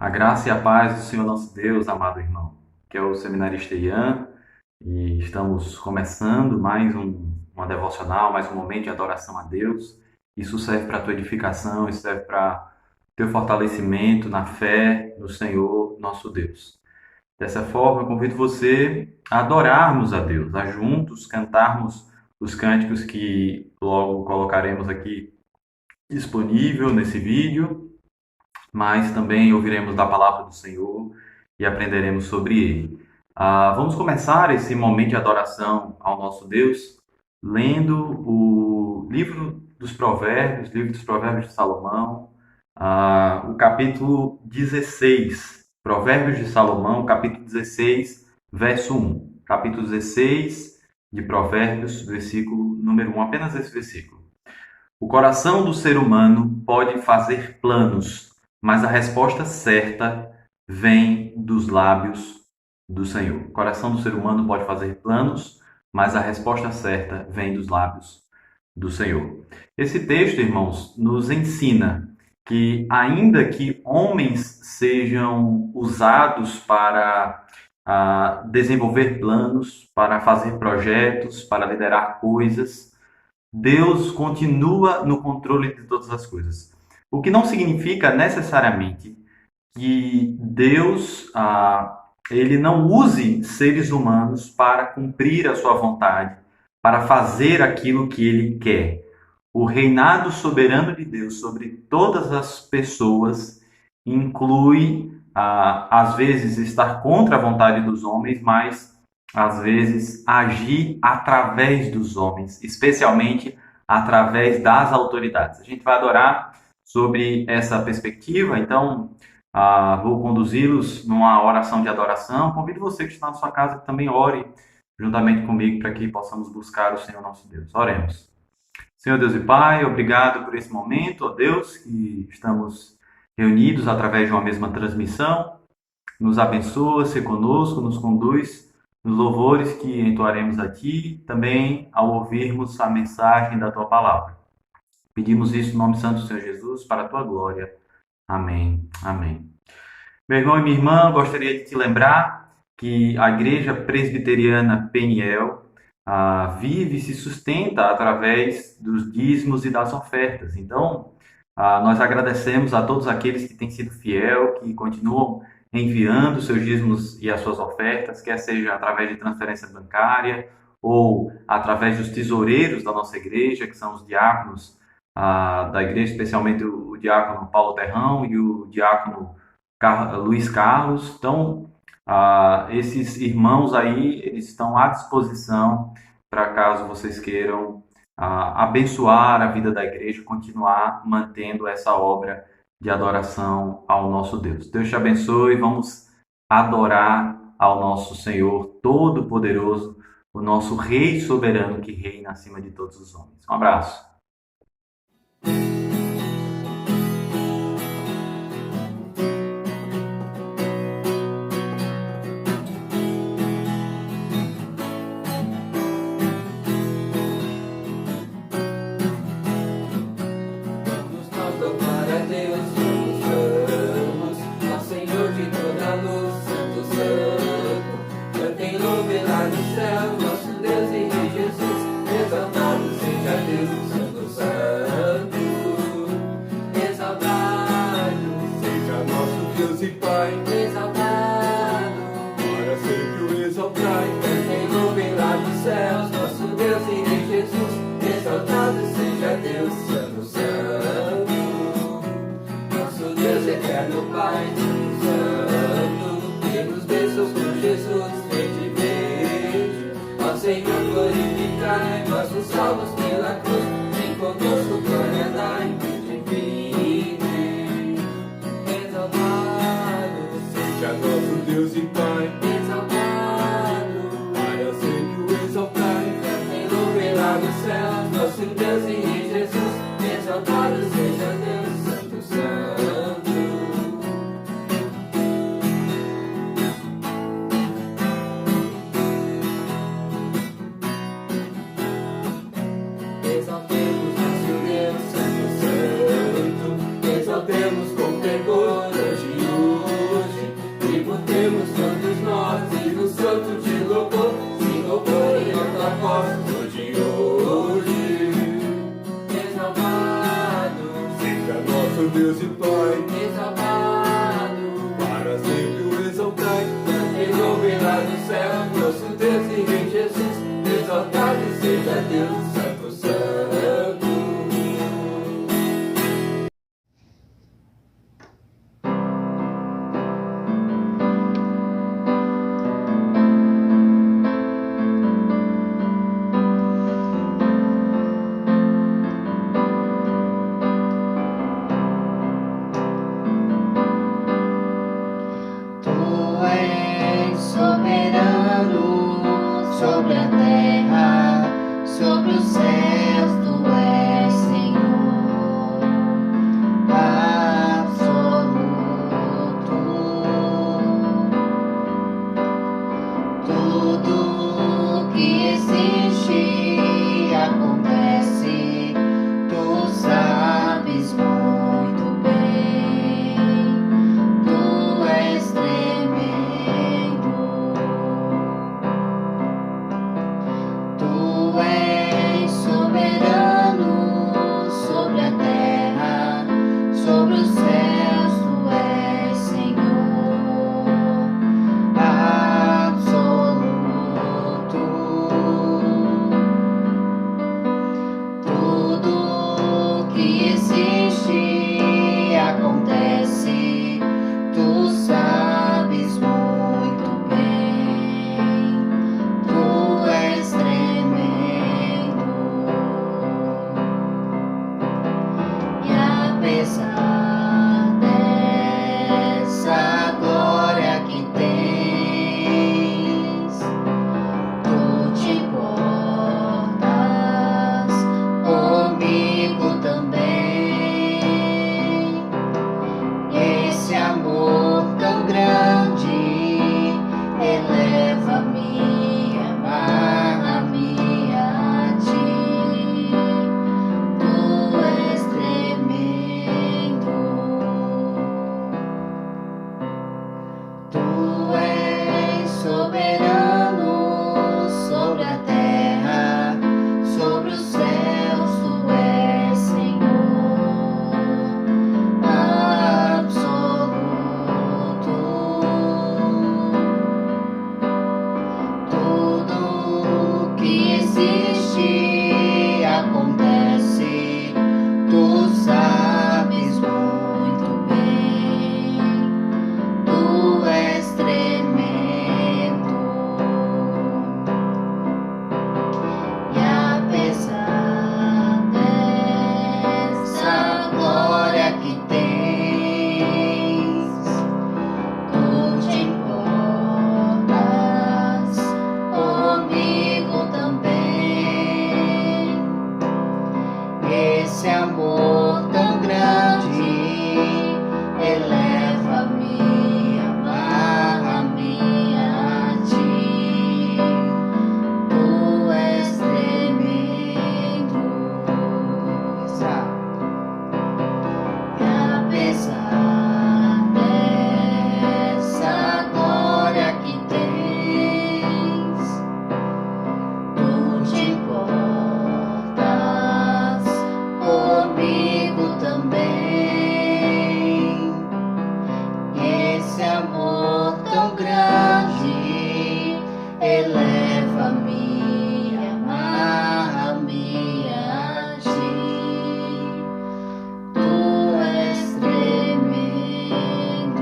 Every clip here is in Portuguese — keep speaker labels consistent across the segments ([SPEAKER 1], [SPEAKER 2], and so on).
[SPEAKER 1] A graça e a paz do Senhor nosso Deus, amado irmão, que é o seminarista Ian, e estamos começando uma devocional, mais um momento de adoração a Deus. Isso serve para a tua edificação, isso serve para teu fortalecimento na fé no Senhor nosso Deus. Dessa forma, eu convido você a adorarmos a Deus, a juntos cantarmos os cânticos que logo colocaremos aqui disponível nesse vídeo, mas também ouviremos da palavra do Senhor e aprenderemos sobre ele. Vamos começar esse momento de adoração ao nosso Deus lendo o livro dos Provérbios de Salomão, o capítulo 16. Provérbios de Salomão, capítulo 16, verso 1. Capítulo 16 de Provérbios, versículo número 1, apenas esse versículo. O coração do ser humano pode fazer planos, mas a resposta certa vem dos lábios do Senhor. O coração do ser humano pode fazer planos, mas a resposta certa vem dos lábios do Senhor. Esse texto, irmãos, nos ensina que, ainda que homens sejam usados para desenvolver planos, para fazer projetos, para liderar coisas, Deus continua no controle de todas as coisas. O que não significa necessariamente que Deus ele não use seres humanos para cumprir a sua vontade, para fazer aquilo que ele quer. O reinado soberano de Deus sobre todas as pessoas inclui, às vezes, estar contra a vontade dos homens, mas às vezes agir através dos homens, especialmente através das autoridades. A gente vai adorar sobre essa perspectiva, então vou conduzi-los numa oração de adoração. Convido você que está na sua casa que também ore juntamente comigo para que possamos buscar o Senhor nosso Deus. Oremos. Senhor Deus e Pai, obrigado por esse momento, ó Deus, que estamos reunidos através de uma mesma transmissão. Nos abençoa, se conosco, nos conduz nos louvores que entoaremos a Ti, também ao ouvirmos a mensagem da Tua Palavra. Pedimos isso no nome santo do Senhor Jesus, para a Tua glória. Amém. Amém. Meu irmão e minha irmã, gostaria de te lembrar que a Igreja Presbiteriana Peniel vive e se sustenta através dos dízimos e das ofertas. Então, nós agradecemos a todos aqueles que têm sido fiel, que continuam enviando seus dízimos e as suas ofertas, quer seja através de transferência bancária ou através dos tesoureiros da nossa igreja, que são os diáconos da igreja, especialmente o diácono Paulo Terrão e o diácono Luiz Carlos. Então, esses irmãos aí, eles estão à disposição para caso vocês queiram abençoar a vida da igreja, continuar mantendo essa obra de adoração ao nosso Deus. Deus te abençoe. Vamos adorar ao nosso Senhor Todo-Poderoso, o nosso Rei soberano que reina acima de todos os homens. Um abraço.
[SPEAKER 2] Exaltemos com fervor hoje soberano sobre a terra, sobre os céus, tu és Senhor absoluto. Tudo que existe acontece, tu sabes muito bem, tu és tremendo. Tu és soberano sobre a terra, sobre os céus, tu és Senhor absoluto. Tudo que existe acontece, tu sabes muito bem, tu és tremendo. E apesar dessa glória que tens, tu te importas comigo também. Esse amor tão grande eleva-me, amarra-me a ti. Tu és tremendo. Tu és soberano sobre a terra, sobre os céus, tu és Senhor absoluto. Tudo que existe acontece, tu sabes muito bem, tu és tremendo. E apesar dessa glória que tens, tu te importas comigo também. Esse amor tão grande eleva-me, amarra-me a ti. Tu és tremendo. E apesar dessa glória que tens, tu te importas comigo também. Esse amor tão grande eleva-me, amarra-me a ti. Tu és tremendo.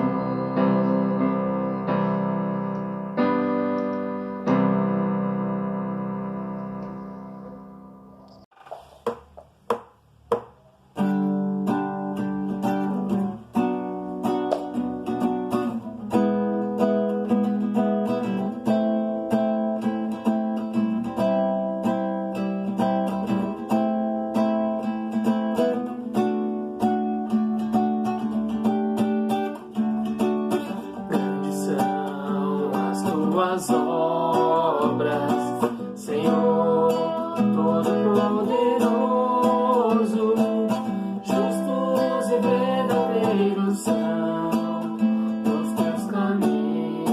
[SPEAKER 3] Grandes são as tuas obras, Senhor Todo-Poderoso. Justos e verdadeiros são os teus caminhos.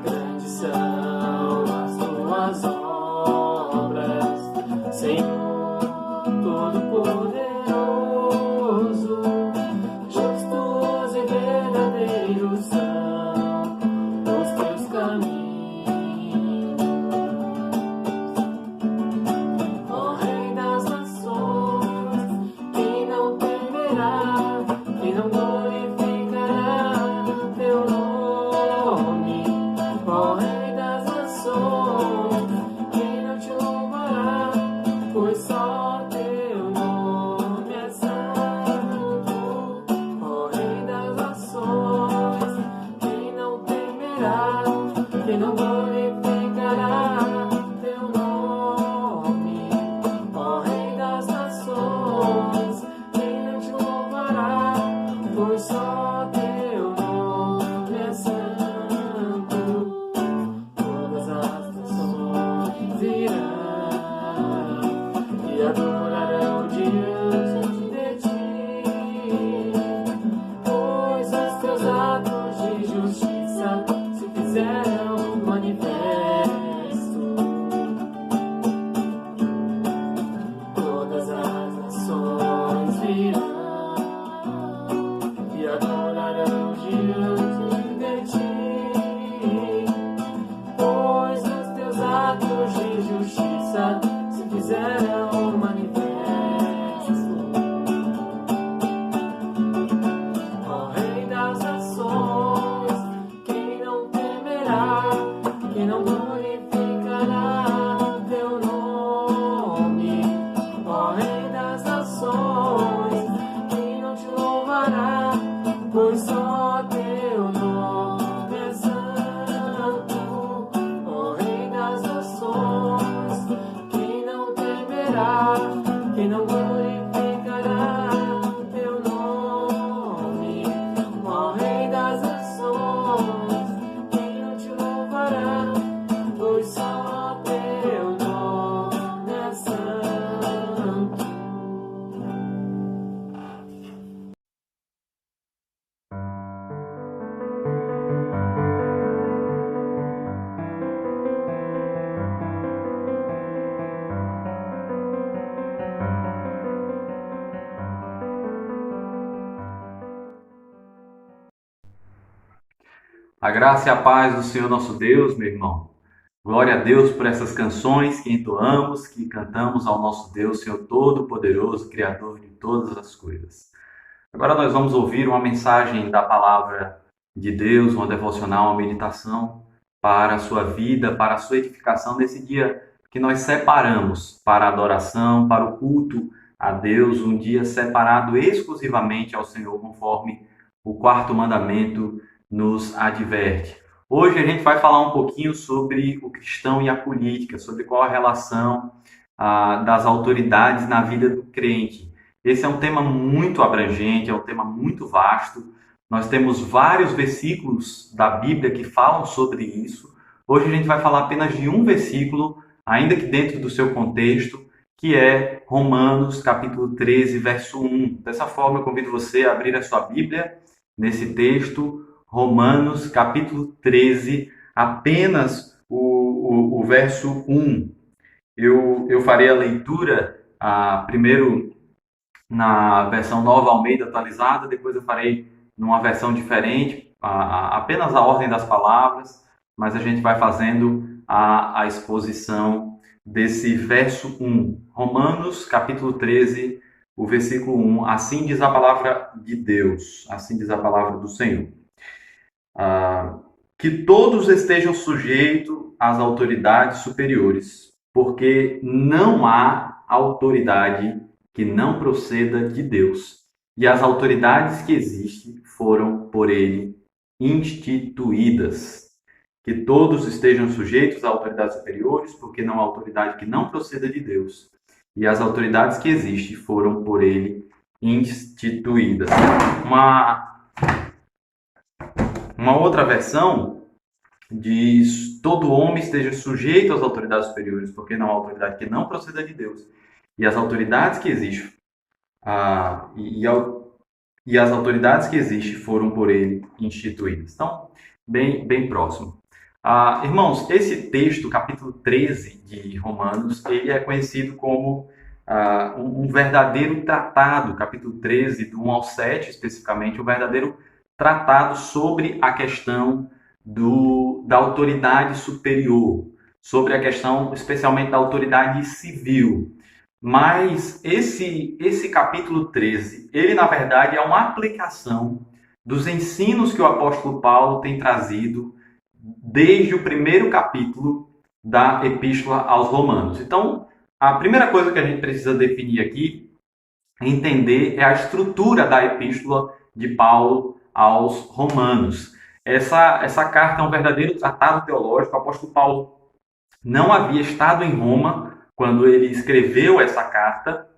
[SPEAKER 3] Grandes são as tuas obras, Senhor Todo-Poderoso. Justos e verdadeiros são os teus caminhos. Ó Rei das nações, quem não temerá, quem não glorificará teu nome? Ó Rei das nações, quem não te louvará, pois só teu nome é santo. Ó Rei das nações,
[SPEAKER 1] A graça e a paz do Senhor nosso Deus, meu irmão. Glória a Deus por essas canções que entoamos, que cantamos ao nosso Deus, Senhor Todo-Poderoso, Criador de todas as coisas. Agora nós vamos ouvir uma mensagem da palavra de Deus, uma devocional, uma meditação para a sua vida, para a sua edificação nesse dia que nós separamos para a adoração, para o culto a Deus, um dia separado exclusivamente ao Senhor, conforme o quarto mandamento nos adverte. Hoje a gente vai falar um pouquinho sobre o cristão e a política, sobre qual a relação das autoridades na vida do crente. Esse é um tema muito abrangente, é um tema muito vasto. Nós temos vários versículos da Bíblia que falam sobre isso. Hoje a gente vai falar apenas de um versículo, ainda que dentro do seu contexto, que é Romanos, capítulo 13, verso 1. Dessa forma, eu convido você a abrir a sua Bíblia nesse texto, Romanos, capítulo 13, apenas o verso 1. Eu farei a leitura primeiro na versão Nova Almeida atualizada, depois eu farei numa versão diferente, apenas a ordem das palavras, mas a gente vai fazendo a exposição desse verso 1. Romanos, capítulo 13, o versículo 1. Assim diz a palavra de Deus, assim diz a palavra do Senhor. Que todos estejam sujeitos às autoridades superiores, porque não há autoridade que não proceda de Deus, e as autoridades que existem foram por ele instituídas. Que todos estejam sujeitos a autoridades superiores, porque não há autoridade que não proceda de Deus, e as autoridades que existem foram por ele instituídas. Uma outra versão diz: todo homem esteja sujeito às autoridades superiores, porque não há autoridade que não proceda de Deus, e as autoridades que existem e as autoridades que existem foram por ele instituídas. Então, bem próximo. Irmãos, esse texto, capítulo 13 de Romanos, ele é conhecido como um verdadeiro tratado, capítulo 13, do 1 ao 7 especificamente, um verdadeiro tratado sobre a questão da autoridade superior, sobre a questão especialmente da autoridade civil. Mas esse capítulo 13, ele na verdade é uma aplicação dos ensinos que o apóstolo Paulo tem trazido desde o primeiro capítulo da Epístola aos Romanos. Então, a primeira coisa que a gente precisa definir aqui, entender, é a estrutura da Epístola de Paulo aos Romanos. Essa carta é um verdadeiro tratado teológico. O apóstolo Paulo não havia estado em Roma quando ele escreveu essa carta,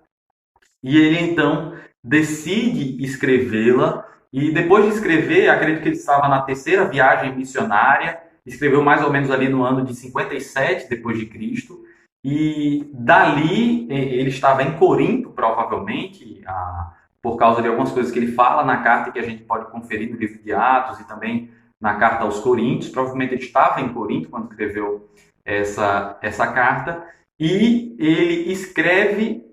[SPEAKER 1] e ele então decide escrevê-la. E depois de escrever, acredito que ele estava na terceira viagem missionária, escreveu mais ou menos ali no ano de 57 depois de Cristo, e dali ele estava em Corinto, provavelmente, por causa de algumas coisas que ele fala na carta que a gente pode conferir no livro de Atos e também na carta aos Coríntios. Provavelmente ele estava em Corinto quando escreveu essa carta, e ele escreve,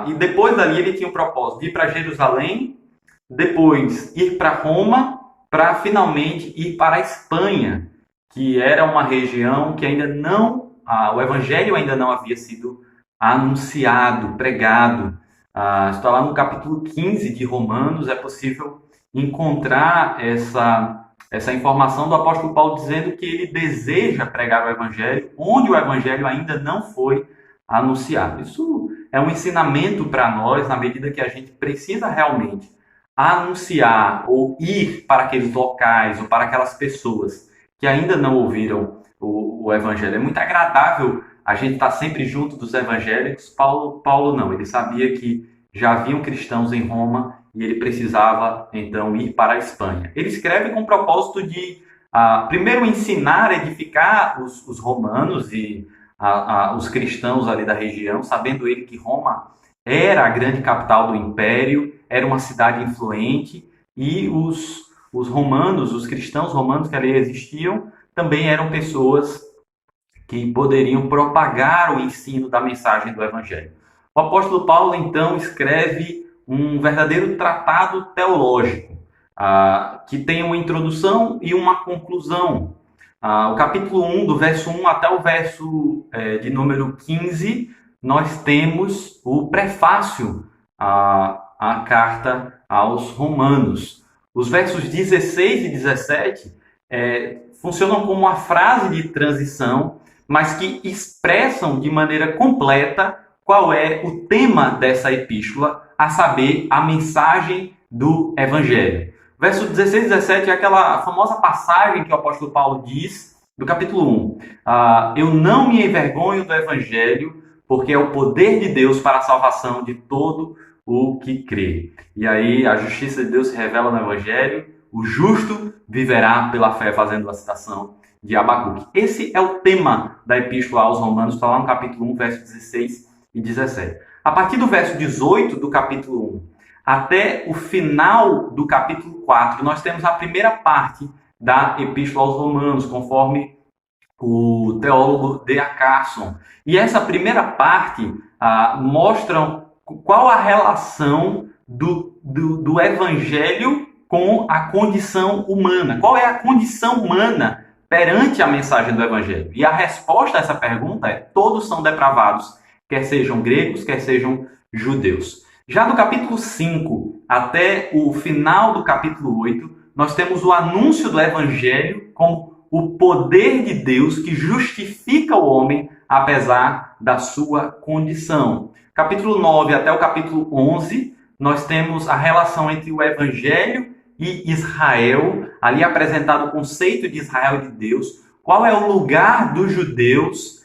[SPEAKER 1] e depois dali ele tinha o propósito de ir para Jerusalém, depois ir para Roma, para finalmente ir para a Espanha, que era uma região que ainda não, o evangelho ainda não havia sido anunciado, pregado. Está lá no capítulo 15 de Romanos, é possível encontrar essa informação do apóstolo Paulo dizendo que ele deseja pregar o evangelho onde o evangelho ainda não foi anunciado. Isso é um ensinamento para nós, na medida que a gente precisa realmente anunciar ou ir para aqueles locais ou para aquelas pessoas que ainda não ouviram o evangelho. É muito agradável a gente estar sempre junto dos evangélicos. Paulo não, ele sabia que já haviam cristãos em Roma e ele precisava então ir para a Espanha. Ele escreve com o propósito de primeiro ensinar, edificar os romanos e os cristãos ali da região, sabendo ele que Roma era a grande capital do império, era uma cidade influente, e os romanos, os cristãos romanos que ali existiam, também eram pessoas que poderiam propagar o ensino da mensagem do evangelho. O apóstolo Paulo, então, escreve um verdadeiro tratado teológico. que tem uma introdução e uma conclusão. O capítulo 1, do verso 1 até o verso de número 15, nós temos o prefácio à carta aos Romanos. Os versos 16 e 17 funcionam como uma frase de transição, mas que expressam de maneira completa qual é o tema dessa epístola, a saber, a mensagem do Evangelho. Verso 16 e 17 é aquela famosa passagem que o apóstolo Paulo diz, do capítulo 1. Eu não me envergonho do Evangelho, porque é o poder de Deus para a salvação de todo o que crê. E aí a justiça de Deus se revela no Evangelho, o justo viverá pela fé, fazendo a citação de Abacuque. Esse é o tema da epístola aos Romanos, está lá no capítulo 1, versos 16 e 17. A partir do verso 18 do capítulo 1 até o final do capítulo 4, nós temos a primeira parte da epístola aos Romanos, conforme o teólogo D.A. Carson. E essa primeira parte mostra qual a relação do Evangelho com a condição humana. Qual é a condição humana perante a mensagem do Evangelho? E a resposta a essa pergunta é: todos são depravados, quer sejam gregos, quer sejam judeus. Já do capítulo 5 até o final do capítulo 8, nós temos o anúncio do Evangelho como o poder de Deus que justifica o homem apesar da sua condição. Capítulo 9 até o capítulo 11, nós temos a relação entre o Evangelho e Israel, ali apresentado o conceito de Israel e de Deus. Qual é o lugar dos judeus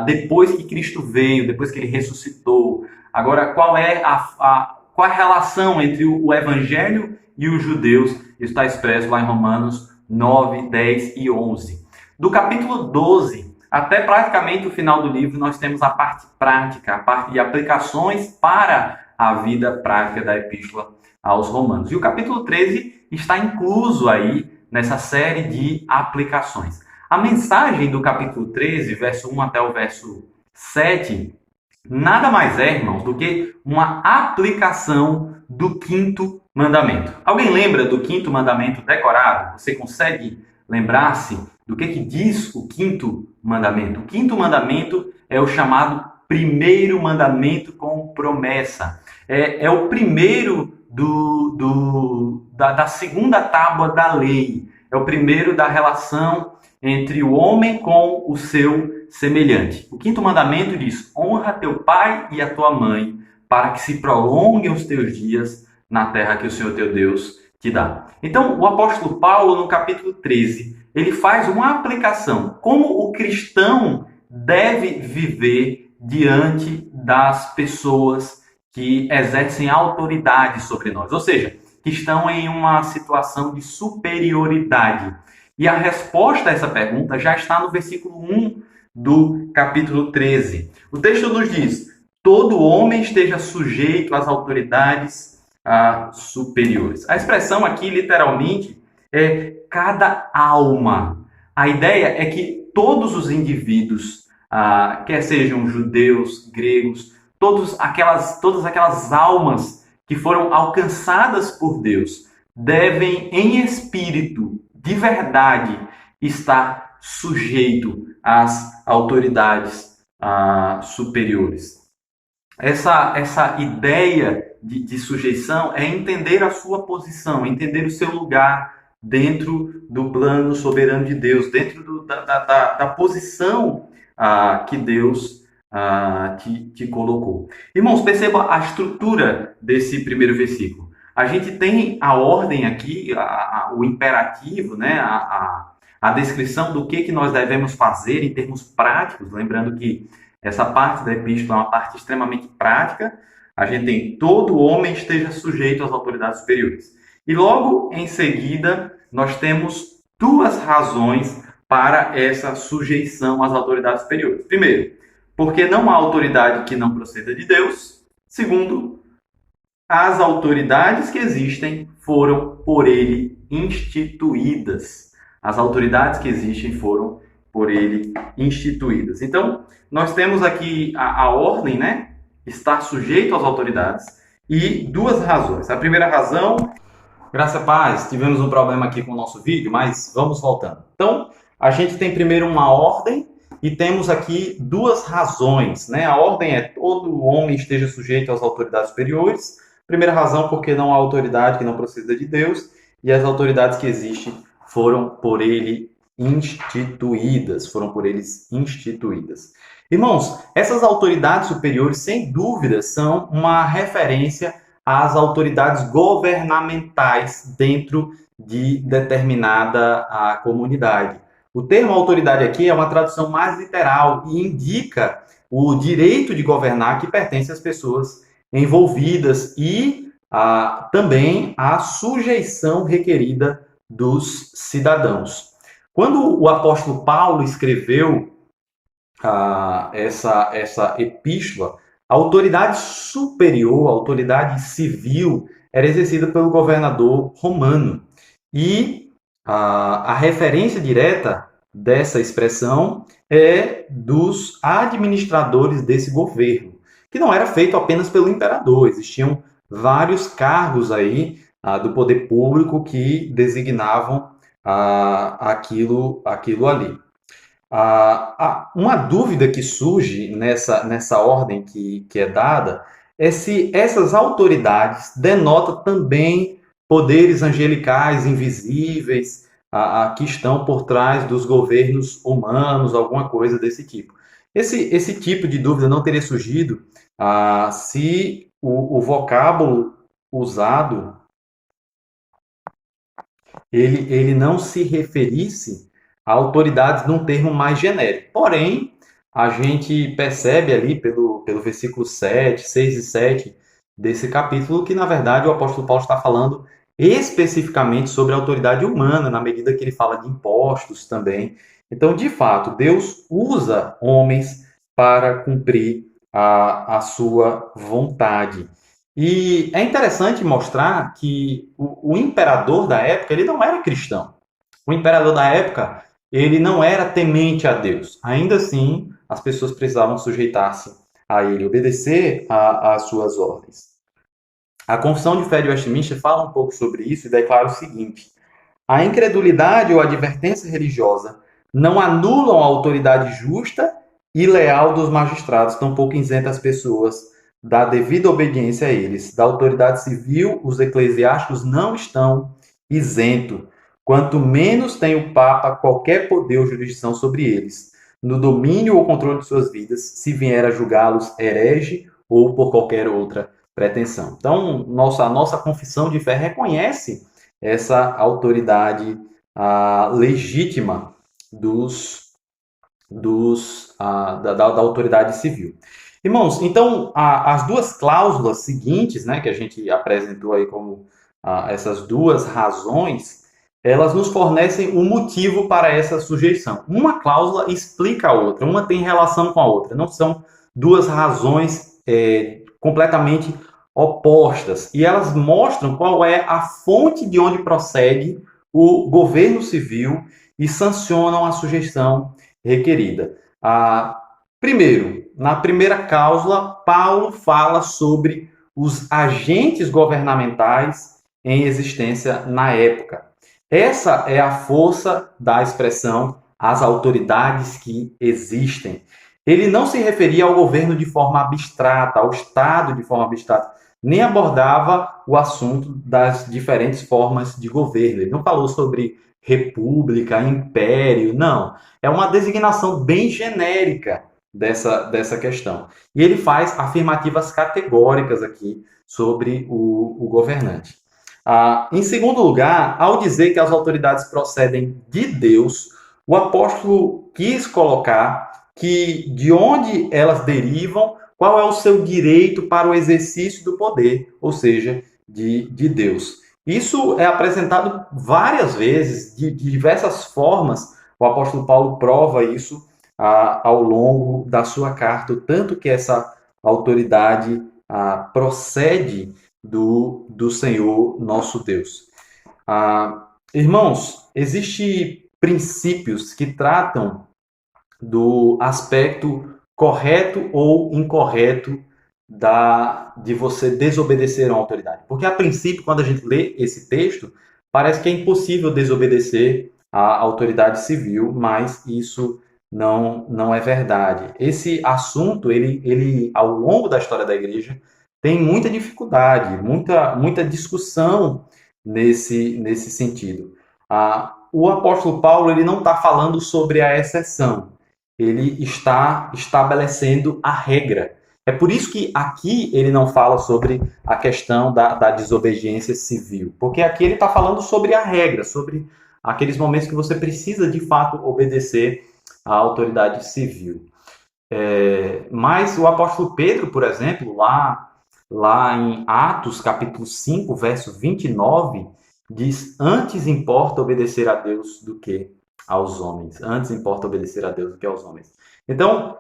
[SPEAKER 1] depois que Cristo veio, depois que ele ressuscitou? Agora, qual é a relação entre o Evangelho e os judeus? Isso está expresso lá em Romanos 9, 10 e 11. Do capítulo 12 até praticamente o final do livro, nós temos a parte prática, a parte de aplicações para a vida prática da epístola aos Romanos. E o capítulo 13 está incluso aí nessa série de aplicações. A mensagem do capítulo 13, verso 1 até o verso 7, nada mais é, irmãos, do que uma aplicação do quinto mandamento. Alguém lembra do quinto mandamento decorado? Você consegue lembrar-se do que diz o quinto mandamento? O quinto mandamento é o chamado primeiro mandamento com promessa. É o primeiro da segunda tábua da lei. É o primeiro da relação entre o homem com o seu semelhante. O quinto mandamento diz: honra teu pai e a tua mãe, para que se prolonguem os teus dias na terra que o Senhor teu Deus te dá. Então, o apóstolo Paulo, no capítulo 13, ele faz uma aplicação. Como o cristão deve viver diante das pessoas que exercem autoridade sobre nós. Ou seja, que estão em uma situação de superioridade. E a resposta a essa pergunta já está no versículo 1 do capítulo 13. O texto nos diz: todo homem esteja sujeito às autoridades superiores. A expressão aqui, literalmente, é cada alma. A ideia é que todos os indivíduos, quer sejam judeus, gregos, todas aquelas almas que foram alcançadas por Deus, devem, em espírito, de verdade, estar sujeito às autoridades superiores. Essa ideia de sujeição é entender a sua posição, entender o seu lugar dentro do plano soberano de Deus, dentro da posição que Deus te colocou. Irmãos, perceba a estrutura desse primeiro versículo. A gente tem a ordem aqui, o imperativo, né? A descrição do que nós devemos fazer em termos práticos, lembrando que essa parte da epístola é uma parte extremamente prática. A gente tem: todo homem esteja sujeito às autoridades superiores. E logo em seguida, nós temos duas razões para essa sujeição às autoridades superiores. Primeiro, porque não há autoridade que não proceda de Deus. Segundo, as autoridades que existem foram por ele instituídas. As autoridades que existem foram por ele instituídas. Então, nós temos aqui a ordem, né? Estar sujeito às autoridades. e duas razões. A primeira razão, graça e paz, tivemos um problema aqui com o nosso vídeo, mas vamos voltando. Então, a gente tem primeiro uma ordem e temos aqui duas razões, né? A ordem é todo homem esteja sujeito às autoridades superiores. Primeira razão, porque não há autoridade que não proceda de Deus, e as autoridades que existem foram por eles instituídas. Irmãos, essas autoridades superiores, sem dúvida, são uma referência às autoridades governamentais dentro de determinada comunidade. O termo autoridade aqui é uma tradução mais literal e indica o direito de governar que pertence às pessoas envolvidas e também a sujeição requerida dos cidadãos. Quando o apóstolo Paulo escreveu essa epístola, a autoridade superior, a autoridade civil, era exercida pelo governador romano. E a referência direta dessa expressão é dos administradores desse governo, que não era feito apenas pelo imperador, existiam vários cargos aí do poder público que designavam aquilo ali. Uma dúvida que surge nessa ordem que é dada é se essas autoridades denotam também poderes angelicais invisíveis que estão por trás dos governos humanos, alguma coisa desse tipo. Esse tipo de dúvida não teria surgido se o vocábulo usado ele não se referisse a autoridades num termo mais genérico. Porém, a gente percebe ali pelo versículo 6 e 7 desse capítulo que, na verdade, o apóstolo Paulo está falando especificamente sobre a autoridade humana, na medida que ele fala de impostos também. Então, de fato, Deus usa homens para cumprir a sua vontade. E é interessante mostrar que o imperador da época ele não era cristão. O imperador da época ele não era temente a Deus. Ainda assim, as pessoas precisavam sujeitar-se a ele, obedecer às suas ordens. A Confissão de Fé de Westminster fala um pouco sobre isso e declara o seguinte: a incredulidade ou a advertência religiosa não anulam a autoridade justa e leal dos magistrados, tampouco isenta as pessoas da devida obediência a eles. Da autoridade civil, os eclesiásticos não estão isentos, quanto menos tem o Papa qualquer poder ou jurisdição sobre eles, no domínio ou controle de suas vidas, se vier a julgá-los herege ou por qualquer outra pretensão. Então, a nossa confissão de fé reconhece essa autoridade legítima da autoridade civil. Irmãos, então, as duas cláusulas seguintes, né, que a gente apresentou aí como essas duas razões, elas nos fornecem um motivo para essa sujeição. Uma cláusula explica a outra, uma tem relação com a outra. Não são duas razões completamente opostas. E elas mostram qual é a fonte de onde prossegue o governo civil e sancionam a sujeição requerida. Primeiro, na primeira cláusula, Paulo fala sobre os agentes governamentais em existência na época. Essa é a força da expressão as autoridades que existem. Ele não se referia ao governo de forma abstrata, ao Estado de forma abstrata, nem abordava o assunto das diferentes formas de governo. Ele não falou sobre república, império, não. É uma designação bem genérica dessa questão. E ele faz afirmativas categóricas aqui sobre o governante. Em segundo lugar, ao dizer que as autoridades procedem de Deus, o apóstolo quis colocar que de onde elas derivam, qual é o seu direito para o exercício do poder, ou seja, de Deus. Isso é apresentado várias vezes, de diversas formas. O apóstolo Paulo prova isso ao longo da sua carta, o tanto que essa autoridade procede do Senhor nosso Deus. Irmãos, existem princípios que tratam do aspecto correto ou incorreto de você desobedecer a uma autoridade. Porque, a princípio, quando a gente lê esse texto, parece que é impossível desobedecer à autoridade civil, mas isso não é verdade. Esse assunto, ele, ao longo da história da igreja, tem muita dificuldade, muita discussão nesse sentido. O apóstolo Paulo, ele não está falando sobre a exceção, ele está estabelecendo a regra. É por isso que aqui ele não fala sobre a questão da desobediência civil, porque aqui ele está falando sobre a regra, sobre aqueles momentos que você precisa de fato obedecer à autoridade civil. Mas o apóstolo Pedro, por exemplo, lá em Atos capítulo 5, verso 29, diz: antes importa obedecer a Deus do que aos homens. Antes importa obedecer a Deus do que aos homens. Então,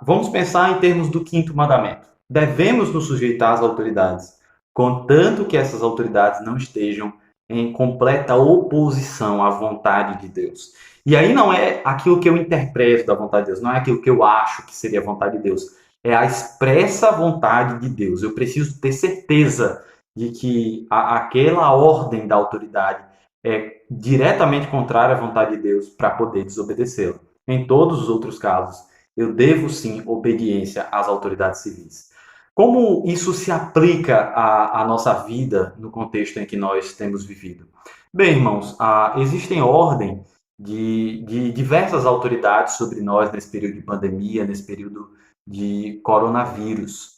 [SPEAKER 1] vamos pensar em termos do quinto mandamento. Devemos nos sujeitar às autoridades, contanto que essas autoridades não estejam em completa oposição à vontade de Deus. E aí não é aquilo que eu interpreto da vontade de Deus, não é aquilo que eu acho que seria a vontade de Deus, é a expressa vontade de Deus. Eu preciso ter certeza de que aquela ordem da autoridade é diretamente contrária à vontade de Deus para poder desobedecê-la. Em todos os outros casos, eu devo sim obediência às autoridades civis. Como isso se aplica à nossa vida no contexto em que nós temos vivido? Bem, irmãos, existem ordem de diversas autoridades sobre nós nesse período de pandemia, nesse período de coronavírus.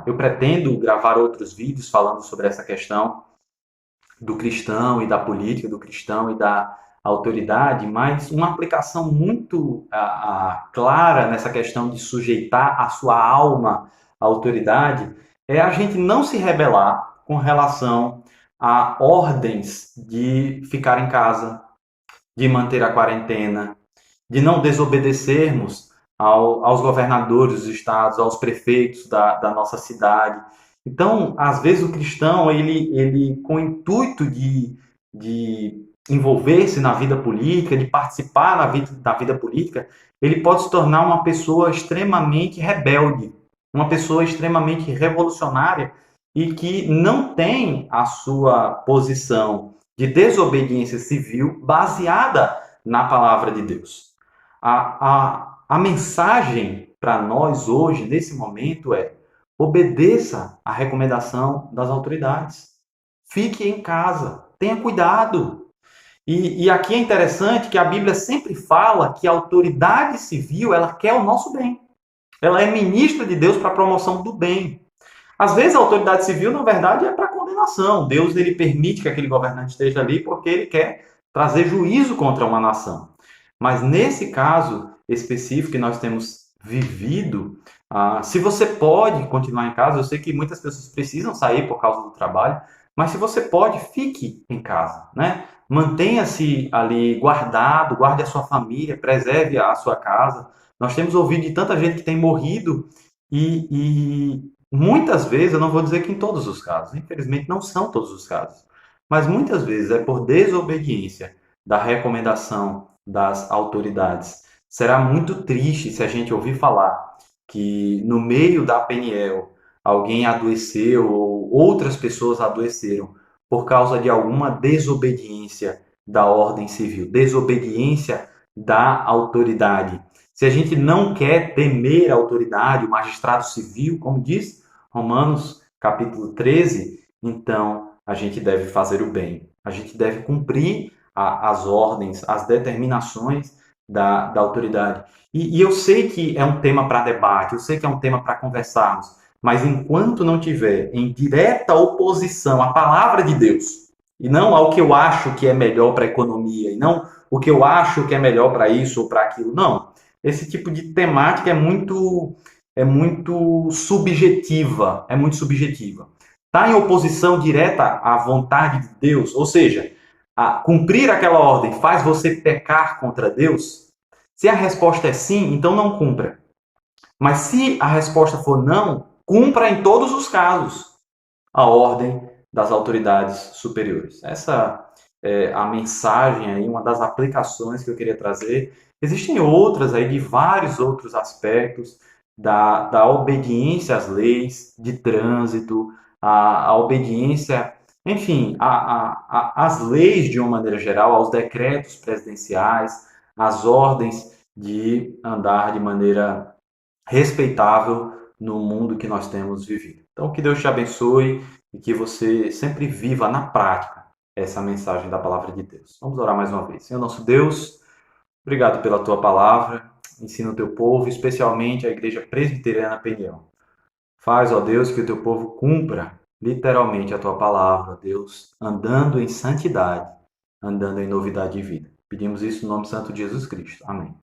[SPEAKER 1] Eu pretendo gravar outros vídeos falando sobre essa questão do cristão e da política, do cristão e da autoridade, mas uma aplicação muito clara nessa questão de sujeitar a sua alma à autoridade é a gente não se rebelar com relação a ordens de ficar em casa, de manter a quarentena, de não desobedecermos aos governadores dos estados, aos prefeitos da nossa cidade. Então, às vezes o cristão, ele com o intuito de envolver-se na vida política, de participar da vida política, ele pode se tornar uma pessoa extremamente rebelde, uma pessoa extremamente revolucionária e que não tem a sua posição de desobediência civil baseada na palavra de Deus. A mensagem para nós hoje, nesse momento, é: obedeça a recomendação das autoridades. Fique em casa, tenha cuidado. E aqui é interessante que a Bíblia sempre fala que a autoridade civil, ela quer o nosso bem. Ela é ministra de Deus para a promoção do bem. Às vezes a autoridade civil, na verdade, é para condenação. Deus, ele permite que aquele governante esteja ali porque ele quer trazer juízo contra uma nação. Mas nesse caso específico que nós temos vivido, se você pode continuar em casa, eu sei que muitas pessoas precisam sair por causa do trabalho, mas se você pode, fique em casa, né? Mantenha-se ali guardado, guarde a sua família, preserve a sua casa. Nós temos ouvido de tanta gente que tem morrido e muitas vezes, eu não vou dizer que em todos os casos, infelizmente não são todos os casos, mas muitas vezes é por desobediência da recomendação das autoridades. Será muito triste se a gente ouvir falar que no meio da Peniel alguém adoeceu ou outras pessoas adoeceram por causa de alguma desobediência da ordem civil, desobediência da autoridade. Se a gente não quer temer a autoridade, o magistrado civil, como diz Romanos capítulo 13, então a gente deve fazer o bem. A gente deve cumprir as ordens, as determinações da autoridade. E eu sei que é um tema para debate, eu sei que é um tema para conversarmos, mas enquanto não tiver em direta oposição à palavra de Deus, e não ao que eu acho que é melhor para a economia, e não o que eu acho que é melhor para isso ou para aquilo, não. Esse tipo de temática é muito subjetiva, é muito subjetiva. Está em oposição direta à vontade de Deus, ou seja, cumprir aquela ordem faz você pecar contra Deus? Se a resposta é sim, então não cumpra. Mas se a resposta for não, cumpra em todos os casos a ordem das autoridades superiores. Essa é a mensagem aí, uma das aplicações que eu queria trazer. Existem outras aí de vários outros aspectos, da obediência às leis de trânsito, a obediência, enfim, às leis de uma maneira geral, aos decretos presidenciais, às ordens de andar de maneira respeitável no mundo que nós temos vivido. Então, que Deus te abençoe e que você sempre viva na prática essa mensagem da palavra de Deus. Vamos orar mais uma vez. Senhor nosso Deus, obrigado pela tua palavra. Ensina o teu povo, especialmente a Igreja Presbiteriana Peniel. Faz, ó Deus, que o teu povo cumpra literalmente a tua palavra, Deus, andando em santidade, andando em novidade de vida. Pedimos isso no nome santo de Jesus Cristo. Amém.